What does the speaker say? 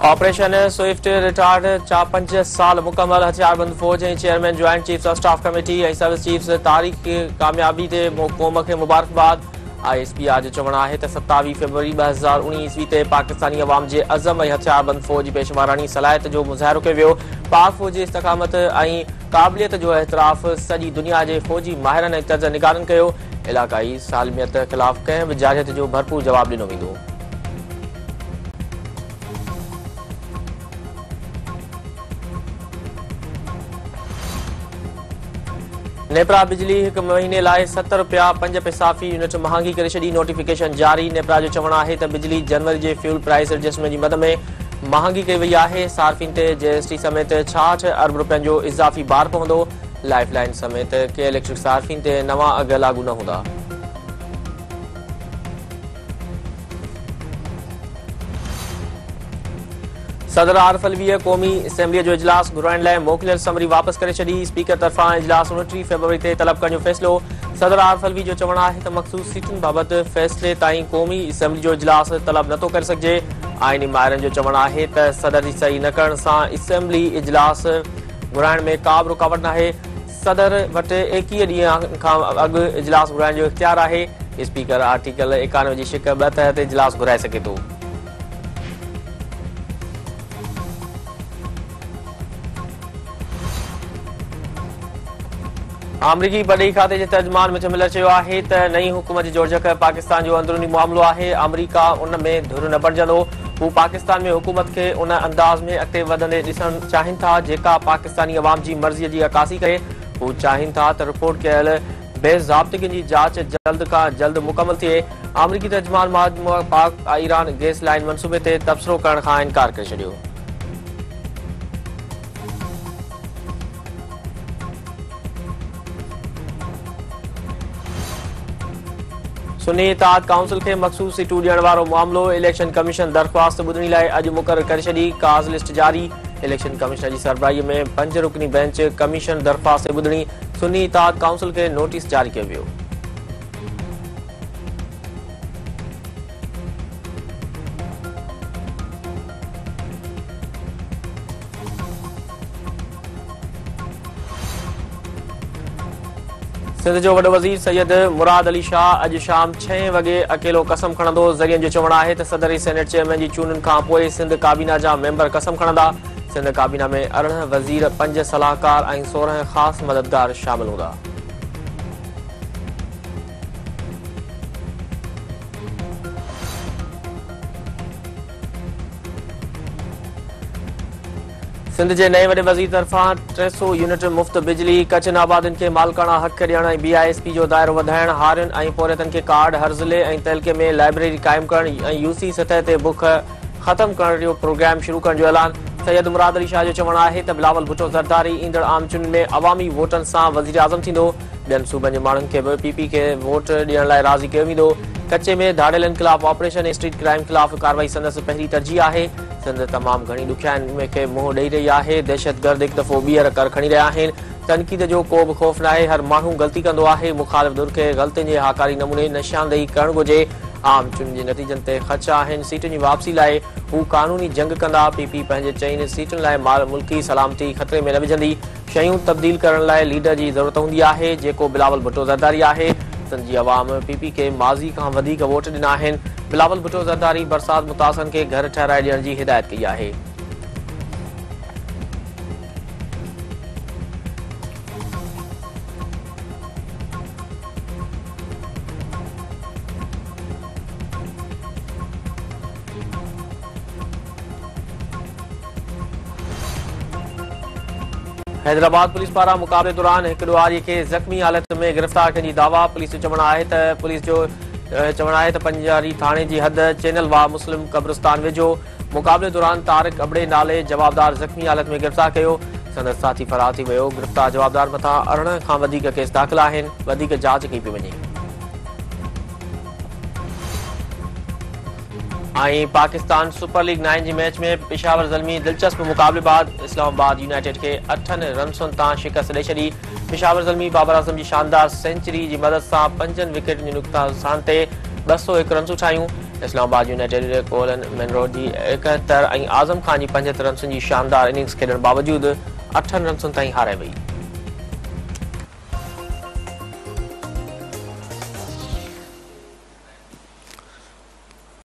Operation Swift retard 5 साल मुकम्मल हथियारबंद फौज ऐं chairman joint chiefs of staff committee ऐं सर्विस चीफ्स तारीख़ कामयाबी ते क़ौम खे मुबारकबाद। ISPR जो चवणु आहे त 27 फरवरी 2019 ईस्वी ते पाकिस्तानी अवाम जे अज़म ऐं हथियारबंद फौज जी पेशवारानी सलाहियत जो मुज़ाहिरो कयो वियो। पाक फौज जी इस्तक़ामत ऐं क़ाबिलियत जो एतिराफ़ सॼी दुनिया जे फौजी माहिरनि ऐं तर्ज निगारनि कयो। इलाक़ाई सालमियत ख़िलाफ़ कंहिं बि जारियत जो भरपूर जवाबु ॾिनो वेंदो। नेपरा बिजली एक महीने लाइ 70 रुपया 5 पैसा फी यूनिट महांगी करे छॾी। नोटिफिकेशन जारी। नेपरा जो चवणु आहे त बिजली जनवरी जे फ्यूल प्राइस एडजस्टमेंट जी मद में महांगी कई वई आहे। सार्फिन ते GST समेत 66 अरब रुपयनि जो इज़ाफ़ी बार पवंदो। लाइफ लाइन समेत के इलेक्ट्रिक सार्फिन ते नवां अघ लागू न हूंदा। सदर आरिफ अलवी क़ौमी असेंबली जो इजलास घुराइण लाइ मोकिलियल समरी वापसि करे छॾी। स्पीकर तरफ़ां इजलास 29 फरवरी ते तलब करण जो फ़ैसिलो। सदर आरिफ अलवी जो चवणु आहे त मख़सूस सीटुनि बाबति फ़ैसिले ताईं क़ौमी असेंबली जो इजलास तलब नथो करे सघिजे। आइनी माहिरनि जो चवणु आहे त सदर जी सही न करण सां असेंबली इजलास घुराइण में का बि रुकावट नाहे। सदर वटि 21 ॾींहं खां अॻु इजलास घुराइण जो इख़्तियार आहे। स्पीकर आर्टिकल 91 जी शिक 2 तहत इजलास घुराए सघे थो। अमरीकी परॾेही खाते जे तर्जुमान मिथ मिलर चयो आहे त नई हुकूमत जी जोड़जक पाकिस्तान जो अंदरूनी मामिलो आहे। अमरीका उन में धुर न बणजंदो। हू पाकिस्तान में हुकूमत खे उन अंदाज़ में अॻिते वधंदे ॾिसणु चाहिनि था जेका पाकिस्तानी अवाम जी मर्ज़ीअ जी अकासी करे। हू चाहिनि था त रिपोर्ट कयल बेज़ाब्तिगी जी जांच जल्द खां जल्द मुकमल थिए। अमरीकी तर्जुमान पाक ईरान गैस लाइन मनसूबे ते तबसरो करण खां इनकार करे छॾियो। सुन्नी इत्तेहाद काउंसिल खे मख़सूस सीटूं ॾियण वारो मामिलो। इलेक्शन कमीशन दरख़्वास्त ॿुधणी लाइ अॼु मुक़ररु करे छॾी। काज़ लिस्ट जारी। इलेक्शन कमिश्नर जी सरबराहीअ में 5 रुकनी बेंच कमीशन दरख़्वास्त ॿुधणी। सुन्नी इत्तेहाद काउंसिल खे नोटिस जारी कयो वियो। सिंध जो वॾो वज़ीर सैयद मुराद अली शाह अॼु शाम 6 वॻे अकेलो कसम खणंदो। ज़रियनि जो चवणु आहे त सदर सेनेट चेयरमैन जी चूंडुनि खां पोइ सिंध काबीना जा मेंबर कसम खणंदा। सिंध काबीना में 18 वज़ीर 5 सलाहकार ऐं 16 ख़ासि मददगार शामिल हूंदा। सिंध जे नए वॾे वज़ीर तरफ़ां 300 यूनिट मुफ़्त बिजली। कच्छ आबादियुनि खे मालिकाना हक़ ॾियण ऐं BISP जो दाइरो वधाइण। हारियुनि ऐं पोरियतनि खे कार्ड हर्ज़िले ऐं तहलके में लाइब्रेरी क़ाइमु करण ऐं UC सतह ते बुख ख़तमु करण जो प्रोग्राम शुरू करण जो ऐलान। सैयद मुराद अली शाह जो चवणु आहे त बिलावल भुट्टो ज़रदारी ईंदड़ आम चूंडुनि में अवामी वोटनि सां वज़ीर आज़म थींदो। ॿियनि सूबनि जे माण्हुनि खे बि PP खे वोट ॾियण लाइ राज़ी कयो वेंदो। कच्चे में धाड़ेलनि ख़िलाफ़ ऑपरेशन ऐं स्ट्रीट क्राइम ख़िलाफ़ कार्रवाई संदसि पहिरीं तरजीह आहे। सिंध तमामु घणी ॾुखियाईनि खे मुंहुं ॾेई रही आहे। दहशतगर्द हिकु दफ़ो ॿीहर कर खणी रहिया आहिनि। तनक़ीद जो को बि ख़ौफ़ नाहे। हर माण्हू ग़लती कंदो आहे। मुख़ालिफ़ धुर खे ग़लतियुनि जे हाकारी नमूने निशानदेही करणु घुरिजे। आम चूंडुनि जे नतीजनि ते ख़दशा आहिनि। सीटुनि जी वापसी लाइ हू क़ानूनी जंग कंदा। PP पंहिंजे चईनि सीटुनि लाइ मुल्की सलामती ख़तरे में न विझंदी। शयूं तब्दील करण लाइ लीडर जी ज़रूरत हूंदी आहे जेको बिलावल भुट्टो ज़रदारी आहे। सिंध जी अवाम PP खे माज़ी खां वधीक वोट ॾिना आहिनि। बिलावल भुट्टो ज़रदारी बरसात मुतासिरनि खे घर ठहिराए ॾियण जी हिदायत कई आहे। हैदराबाद पुलिस पारां मुक़ाबले दौरान हिकु ॾुआरीअ खे ज़ख़्मी हालत में गिरफ़्तार करण जी दावा। पुलिस जो चवणु आहे त पंजारी थाणे जी हद चैनलवा मुस्लिम क़ब्रिस्तान वेझो मुक़ाबले दौरान तारिक अबड़े नाले जवाबदार ज़ख़्मी हालत में गिरफ़्तार कयो। संदसि साथी फरार थी वियो। गिरफ़्तार जवाबदार मथां 18 खां वधीक केस दाख़िल आहिनि। वधीक जांच कई पई वञे। पाकिस्तान सुपर लीग 9 जी मैच में पेशावर ज़ल्मी दिलचस्प मुक़ाबले बाद इस्लामाबाद यूनाइटेड के 8 रन्सुनि तां शिकस्त ॾेई छॾी। पेशावर ज़ल्मी बाबर आज़म जी शानदार सेंचुरी जी मदद सां 5 विकेटनि जे नुक़सान ते 201 रन्सूं ठाहियूं। इस्लामाबाद यूनाइटेड कोलिन मनरो जी 71 ऐं आज़म खान जी 75 रन्सुनि जी शानदार इनिंग्स खेॾण बावजूदि 8 रन्सुनि ताईं हारे वई।